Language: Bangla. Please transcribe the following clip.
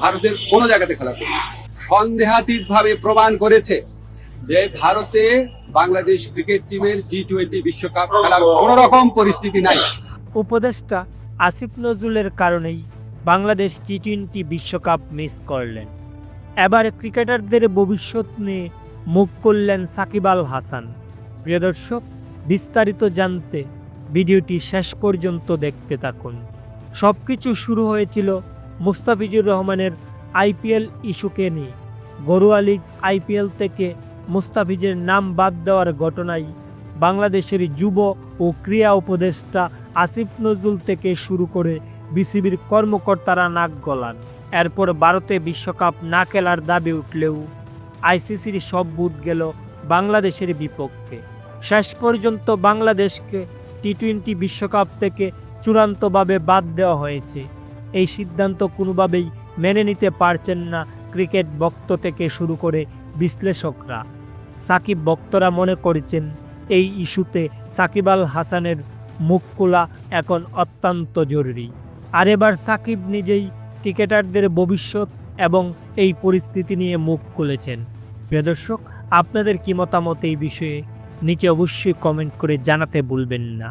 ভারতের কোনো জায়গাতে খেলা করেছে। সন্দেহাতীতভাবে প্রমাণ করেছে যে ভারতে বাংলাদেশ ক্রিকেট টিমের টি-20 বিশ্বকাপ খেলার কোনো রকম পরিস্থিতি নাই। উপদেষ্টা আসিফ নজরুলের কারণেই বাংলাদেশ টি-20 বিশ্বকাপ মিস করলেন। এবার ক্রিকেটারদের ভবিষ্যৎ নিয়ে মুখ খুললেন সাকিব আল হাসান। প্রিয় দর্শক, বিস্তারিত জানতে ভিডিওটি শেষ পর্যন্ত দেখতে থাকুন। সবকিছু শুরু হয়েছিল মুস্তাফিজুর রহমানের আইপিএল ইস্যুকে নিয়ে। ঘরোয়া লীগ আইপিএল থেকে মুস্তাফিজের নাম বাদ দেওয়ার ঘটনায় বাংলাদেশের যুব ও ক্রীড়া উপদেষ্টা আসিফ নজরুল থেকে শুরু করে বিসিবির কর্মকর্তারা নাক গলান। এরপর ভারতে বিশ্বকাপ না খেলার দাবি উঠলেও আইসিসির সব বুথ গেল বাংলাদেশের বিপক্ষে। শেষ পর্যন্ত বাংলাদেশকে টি-20 বিশ্বকাপ থেকে চূড়ান্তভাবে বাদ দেওয়া হয়েছে। এই সিদ্ধান্ত কোনোভাবেই মেনে নিতে পারছেন না ক্রিকেট ভক্ত থেকে শুরু করে বিশ্লেষকরা। সাকিব ভক্তরা মনে করেছেন এই ইস্যুতে সাকিব আল হাসানের মুখ খোলা এখন অত্যন্ত জরুরি। আর এবার সাকিব নিজেই ক্রিকেটারদের ভবিষ্যৎ এবং এই পরিস্থিতি নিয়ে মুখ খুলেছেন। প্রিয় দর্শক, আপনাদের কি মতামত এই বিষয়ে নিচে অবশ্যই কমেন্ট করে জানাতে ভুলবেন না।